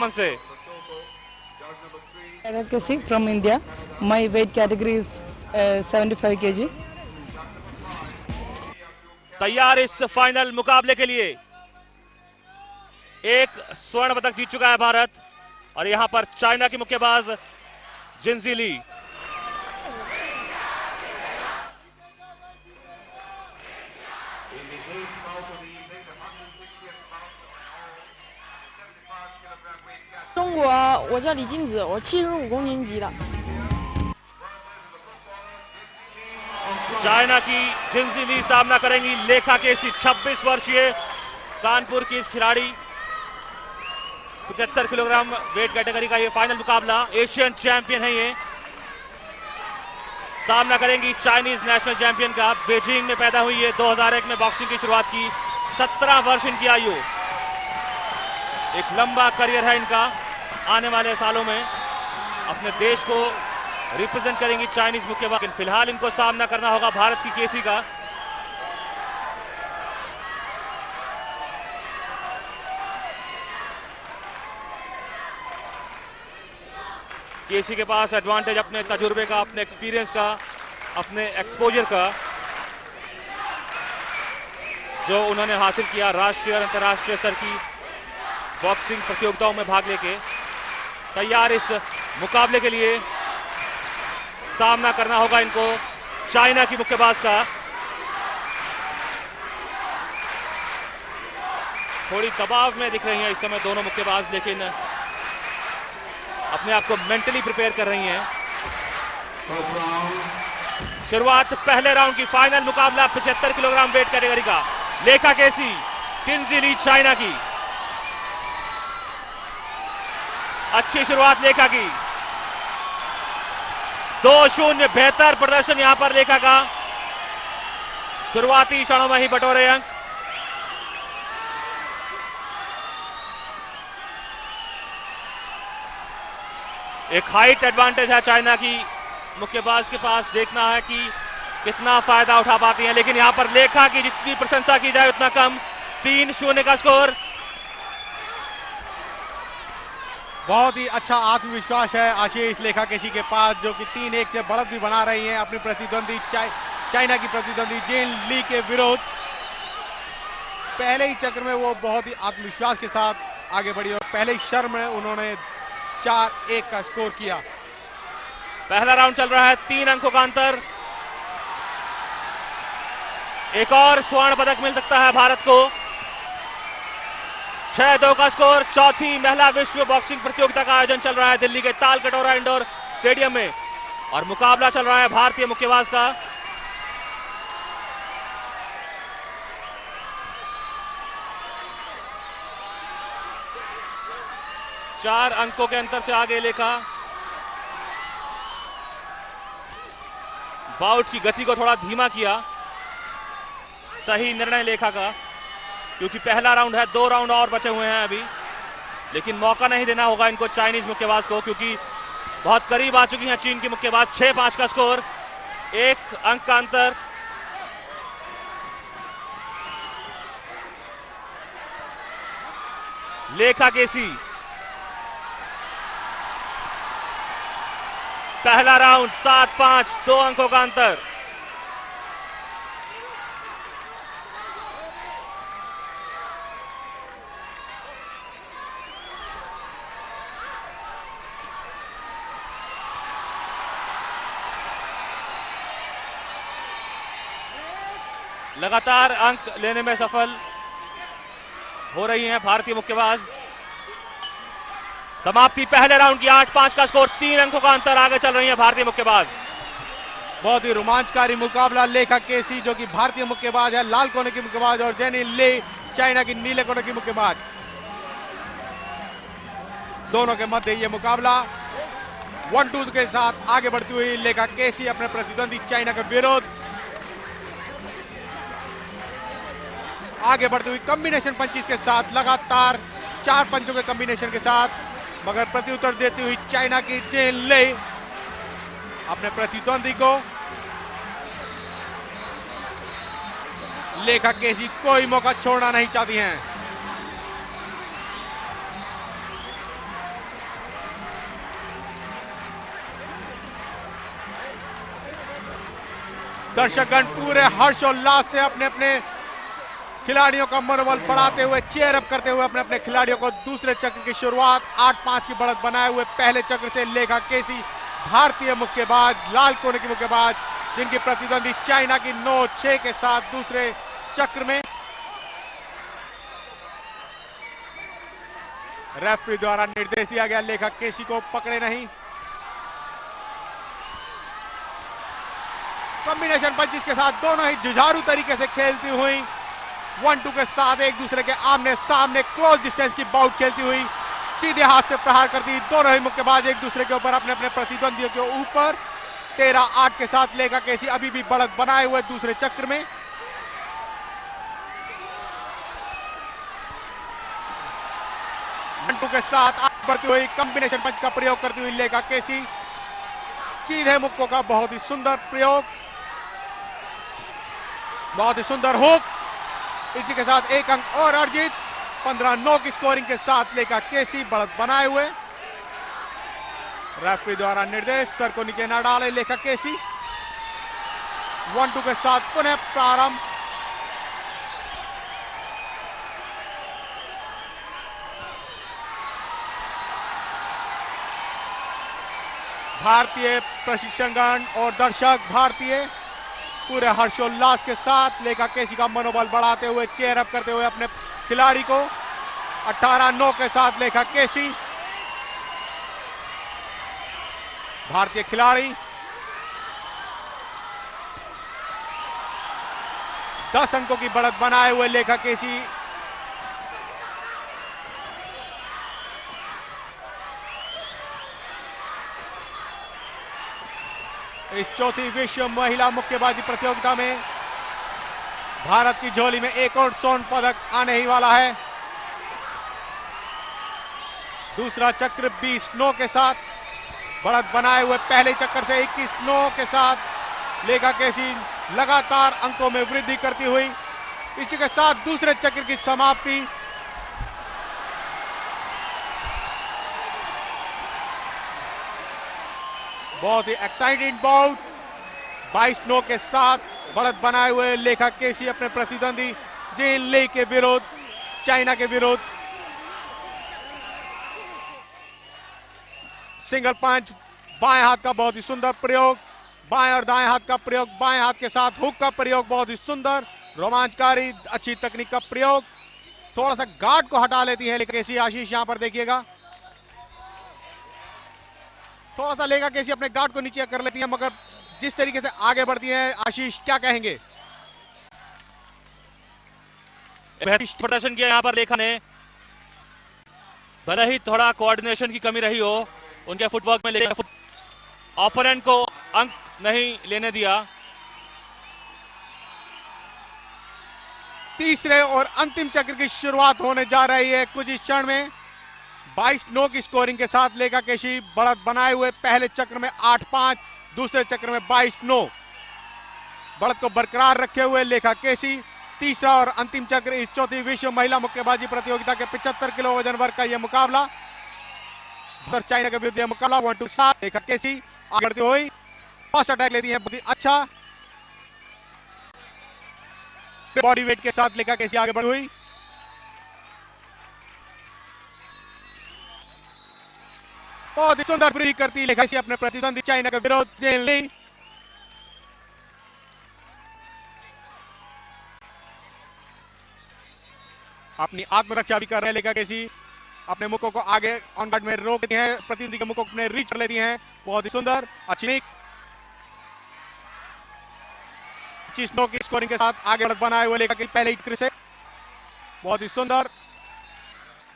मंच से। Keshi from India. My weight category is 75 kg. तैयार इस फाइनल मुकाबले के लिए। एक स्वर्ण पदक जीत चुका है भारत और यहां पर चाइना की मुक्केबाज जिनजी ली।我叫李静子，我75公斤级的。 चाइना की जिनजी ली सामना करेंगी लेखा केसी, 26 वर्षीय कानपुर की इस खिलाड़ी। 75 किलोग्राम वेट कैटेगरी का ये फाइनल मुकाबला। एशियन चैंपियन है ये। सामना करेंगी चाइनीज नेशनल चैंपियन का। बीजिंग में पैदा हुई है, 2001 में बॉक्सिंग की शुरुआत की। 17 वर्ष इनकी आयु। एक लंबा करियर है इनका। आने वाले सालों में अपने देश को रिप्रेजेंट करेंगी चाइनीज मुक्केबाज। लेकिन फिलहाल इनको सामना करना होगा भारत की केसी का। केसी के पास एडवांटेज अपने तजुर्बे का, अपने एक्सपीरियंस का, अपने एक्सपोजर का, जो उन्होंने हासिल किया राष्ट्रीय और अंतर्राष्ट्रीय स्तर की बॉक्सिंग प्रतियोगिताओं में भाग लेके। तैयार इस मुकाबले के लिए। सामना करना होगा इनको चाइना की मुक्केबाज का। थोड़ी दबाव में दिख रही हैं इस समय दोनों मुक्केबाज, लेकिन अपने आप को मेंटली प्रिपेयर कर रही हैं। शुरुआत पहले राउंड की। फाइनल मुकाबला 75 किलोग्राम वेट कैटेगरी का। लेखा केसी, जिनजी ली चाइना की। अच्छी शुरुआत लेखा की। 2-0 बेहतर प्रदर्शन यहां पर लेखा का। शुरुआती क्षणों में ही बटोरे अंक। एक हाइट एडवांटेज है चाइना की मुक्केबाज के पास। देखना है कि कितना फायदा उठा पाती हैं। लेकिन यहां पर लेखा की जितनी प्रशंसा की जाए उतना कम। 3-0 का स्कोर। बहुत ही अच्छा आत्मविश्वास है आशीष लेखा केसी के पास, जो कि 3-1 से बढ़त भी बना रही हैं अपनी प्रतिद्वंदी चाइना की प्रतिद्वंदी जिन ली के विरोध। पहले ही चक्र में वो बहुत ही आत्मविश्वास के साथ आगे बढ़ी और पहले ही शर्म में उन्होंने 4-1 का स्कोर किया। पहला राउंड चल रहा है, 3 अंकों का अंतर। एक और स्वर्ण पदक मिल सकता है भारत को। 6-2 का स्कोर। चौथी महिला विश्व बॉक्सिंग प्रतियोगिता का आयोजन चल रहा है दिल्ली के ताल कटोरा इंडोर स्टेडियम में और मुकाबला चल रहा है भारतीय मुक्केबाज का। चार अंकों के अंतर से आगे लेखा। बाउट की गति को थोड़ा धीमा किया। सही निर्णय लेखा का, क्योंकि पहला राउंड है, 2 राउंड और बचे हुए हैं अभी। लेकिन मौका नहीं देना होगा इनको चाइनीज मुक्केबाज को, क्योंकि बहुत करीब आ चुकी हैं चीन की मुक्केबाज। 6-5 का स्कोर। 1 अंक का अंतर। लेखा केसी। पहला राउंड 7-5, 2 अंकों का अंतर। लगातार अंक लेने में सफल हो रही हैं भारतीय मुक्केबाज। समाप्ति पहले राउंड की। 8-5 का स्कोर। 3 अंकों का अंतर। आगे चल रही है भारतीय मुक्केबाज। बहुत ही रोमांचकारी मुकाबला। लेखा केसी जो कि भारतीय मुक्केबाज है, लाल कोने की मुक्केबाज, और जेनी ले चाइना की नीले कोने की मुक्केबाज। दोनों के मध्य ये मुकाबला 1-2 के साथ आगे बढ़ती हुई लेखा केसी अपने प्रतिद्वंदी चाइना का विरोध। आगे बढ़ती हुई कॉम्बिनेशन पंचिस के साथ, लगातार 4 पंचों के कॉम्बिनेशन के साथ, मगर प्रत्युत्तर देती हुई चाइना की जेन ले अपने प्रतिद्वंदी को। लेखा केसी कोई मौका छोड़ना नहीं चाहती हैं। दर्शकगण पूरे हर्षोल्लास से अपने अपने खिलाड़ियों का मनोबल बढ़ाते हुए, चीयर अप करते हुए अपने अपने खिलाड़ियों को दूसरे चक्र की शुरुआत 8-5 की बढ़त बनाए हुए पहले चक्र से लेखा केसी, भारतीय मुक्केबाज, लाल कोने की मुक्केबाज, जिनकी प्रतिद्वंदी चाइना की 9-6 के साथ दूसरे चक्र में। रेफरी द्वारा निर्देश दिया गया लेखा केसी को पकड़े नहीं। कॉम्बिनेशन पंचिस के साथ दोनों ही जुझारू तरीके से खेलती हुई 1-2 के साथ एक दूसरे के आमने सामने क्लोज डिस्टेंस की बाउट खेलती हुई सीधे हाथ से प्रहार करती दोनों ही मुक्केबाज एक दूसरे के ऊपर, अपने अपने प्रतिद्वंदियों के ऊपर। 13-8 के साथ लेखा केसी अभी भी बढ़त बनाए हुए दूसरे चक्र में। के साथ आगे बढ़ती हुई कॉम्बिनेशन पंच का प्रयोग करती हुई लेखा केसी, सीधे मुक्कों का बहुत ही सुंदर प्रयोग, बहुत ही सुंदर हुक। इसी के साथ एक अंक और अर्जित। 15-9 की स्कोरिंग के साथ लेखा केसी बढ़त बनाए हुए। रेफरी द्वारा निर्देश, सर को नीचे न डाले लेखा केसी। 1-2 के साथ पुनः प्रारंभ। भारतीय प्रशिक्षणगण और दर्शक भारतीय पूरे हर्षोल्लास के साथ लेखा केसी का मनोबल बढ़ाते हुए, चेयर अप करते हुए अपने खिलाड़ी को। 18-9 के साथ लेखा केसी, भारतीय खिलाड़ी 10 अंकों की बढ़त बनाए हुए लेखा केसी। इस चौथी विश्व महिला मुक्केबाजी प्रतियोगिता में भारत की झोली में एक और स्वर्ण पदक आने ही वाला है। दूसरा चक्र 20-9 के साथ बढ़त बनाए हुए पहले चक्र से 21-9 के साथ लेखा केसी लगातार अंकों में वृद्धि करती हुई, इसी के साथ दूसरे चक्र की समाप्ति। बहुत ही एक्साइटिंग बाउट 22-9 के साथ बढ़त बनाए हुए लेखा केसी अपने प्रतिद्वंदी जिन ली के विरोध, चाइना के विरोध। सिंगल पंच, बाएं हाथ का बहुत ही सुंदर प्रयोग, बाएं और दाएं हाथ का प्रयोग, बाएं हाथ के साथ हुक का प्रयोग बहुत ही सुंदर, रोमांचकारी, अच्छी तकनीक का प्रयोग। थोड़ा सा गार्ड को हटा लेती है लेखा केसी। आशीष यहां पर देखिएगा, थोड़ा सा लेखा केसी अपने गार्ड को नीचे कर लेती है, मगर जिस तरीके से आगे बढ़ती है, आशीष क्या कहेंगे? प्रदर्शन किया यहां पर लेखा ने, भले ही थोड़ा कोऑर्डिनेशन की कमी रही हो उनके फुटवर्क में, लेकिन ओपोनेंट को अंक नहीं लेने दिया। तीसरे और अंतिम चक्र की शुरुआत होने जा रही है कुछ इस क्षण में। 22-9 की स्कोरिंग के साथ लेखा केसी बढ़त बनाए हुए पहले चक्र में 8-5, दूसरे चक्र में 22-9 बढ़त को बरकरार रखे हुए लेखा केसी। तीसरा और अंतिम चक्र इस चौथी विश्व महिला मुक्केबाजी प्रतियोगिता के 75 किलो वजन वर्ग का यह मुकाबला, चाइना के विरुद्ध यह मुकाबला। 1-2 साथ लेखा केसी आगे बढ़ती हुई फर्स्ट अटैक लेती है, बहुत ही अच्छा बॉडी वेट के साथ लेखा केसी आगे बढ़ी हुई। बहुत ही सुंदर फ्री करती लेखा केसी अपने प्रतिद्वंदी चाइना के विरोध जेन ली। अपनी आत्मरक्षा भी कर रहे हैं लेखा केसी, अपने मुक्कों को आगे ऑन गार्ड में रोक देती हैं, प्रतिद्वंदी के मुक्कों को अपने रीच कर लेती हैं। बहुत ही सुंदर अच्छी 25-9 की स्कोरिंग के साथ आगे बढ़त बनाए हुए लेखा केसी पहले ही चक्र से। बहुत ही सुंदर,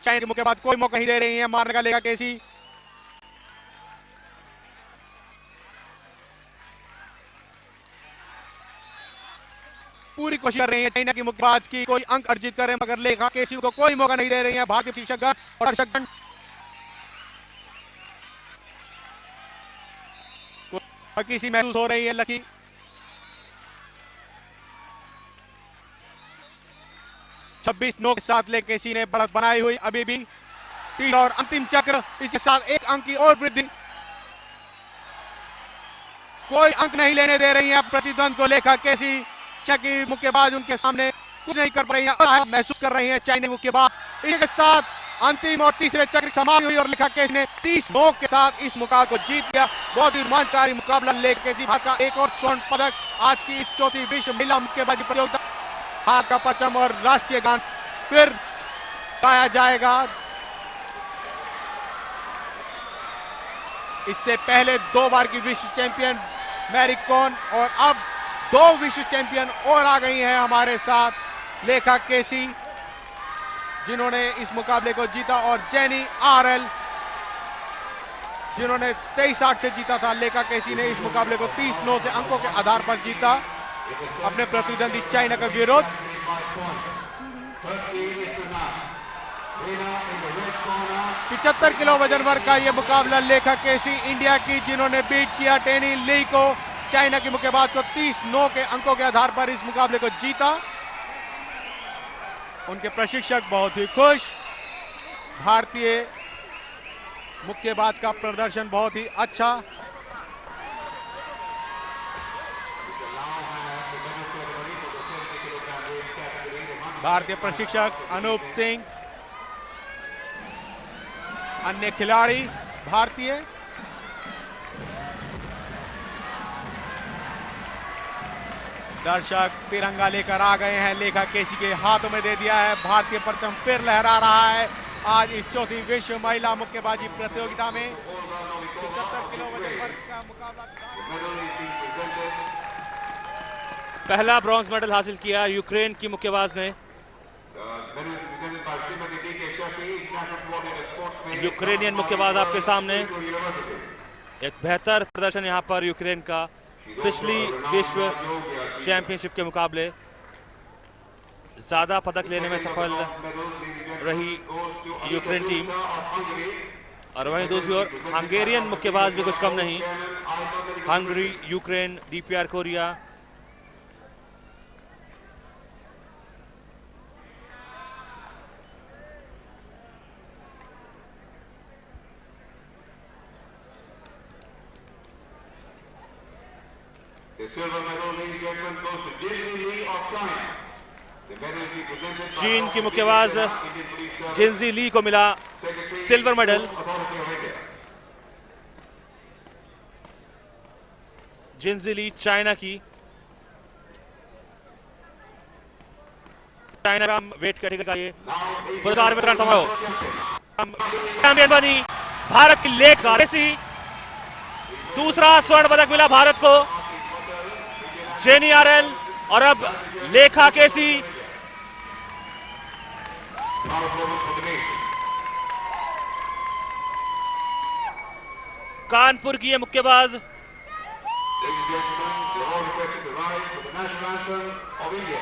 चाइना के मुक्केबाज कोई मौका नहीं दे रही है मारने का लेखा केसी। पूरी कोशिश कर रही है चाइना की मुक्केबाज की कोई अंक अर्जित करे, मगर लेखा केसी को कोई मौका नहीं दे रही है भारतीय शिक्षकगण और दर्शकगण। किसी महसूस हो रही है लकी। छब्बीस 9 के साथ लेखा केसी ने बढ़त बनाई हुई अभी भी। तीसरा और अंतिम चक्र, इसके साथ एक अंक की और वृद्धि। कोई अंक नहीं लेने दे रही हैं प्रतिद्वंद को। लेखा केसी चकी मुक्केबाज उनके सामने कुछ नहीं कर पा रही हैं, महसूस कर रही हैं चाइनीज मुक्केबाज। इसके साथ अंतिम और तीसरे चक्र समाप्त हुई और लेखा केसी ने 30 नॉक के साथ इस मुकाबले को जीत लिया। बहुत ही रोमांचकारी मुकाबला। लेखा केसी भारत का एक और स्वर्ण पदक आज की इस चौथी विश्व महिला मुक्केबाजी प्रतियोगिता। हाथ का परचम और राष्ट्रीय गान फिर गाया जाएगा। इससे पहले 2 बार की विश्व चैंपियन मैरी कॉम और अब 2 विश्व चैंपियन और आ गई हैं हमारे साथ। लेखा केसी जिन्होंने इस मुकाबले को जीता और जेनी आरएल जिन्होंने 23-8 से जीता था। लेखा केसी ने इस मुकाबले को 30-9 से अंकों के आधार पर जीता अपने प्रतिद्वंदी चाइना का विरोध। 75 किलो वजन वर्ग का यह मुकाबला लेखा केसी इंडिया की जिन्होंने बीट किया टेनी ली को, चाइना की मुक्केबाज को 30-9 के अंकों के आधार पर इस मुकाबले को जीता। उनके प्रशिक्षक बहुत ही खुश। भारतीय मुक्केबाज का प्रदर्शन बहुत ही अच्छा। भारतीय प्रशिक्षक अनूप सिंह, अन्य खिलाड़ी भारतीय। दर्शक तिरंगा लेकर आ गए हैं। लेखा केसी के हाथों में दे दिया है। भारतीय परचम फिर लहरा रहा है आज इस चौथी विश्व महिला मुक्केबाजी प्रतियोगिता में। 75 किलो वजन वर्ग का मुकाबला। पहला ब्रॉन्ज मेडल हासिल किया यूक्रेन की मुक्केबाज ने। यूक्रेनियन मुक्केबाज आपके सामने। एक बेहतर प्रदर्शन यहां पर यूक्रेन का पिछली विश्व चैंपियनशिप के मुकाबले। ज्यादा पदक लेने में सफल रही यूक्रेन टीम। और वहीं दूसरी ओर हंगेरियन मुक्केबाज भी कुछ कम नहीं। Hungary, Ukraine, DPR Korea. चीन की मुक्केबाज जिनजी ली को मिला सिल्वर मेडल। जिनजी ली चाइना की। चाइना का वेट कैटेगरी का ये पुरस्कार वितरण समारोह। चैंपियन बनी भारत की लेखा केसी। दूसरा स्वर्ण पदक मिला भारत को। जेनी आरएल और अब लेखा केसी। कानपुर की ये मुक्केबाज। Ladies and gentlemen, you're all requested to rise for the national anthem of India.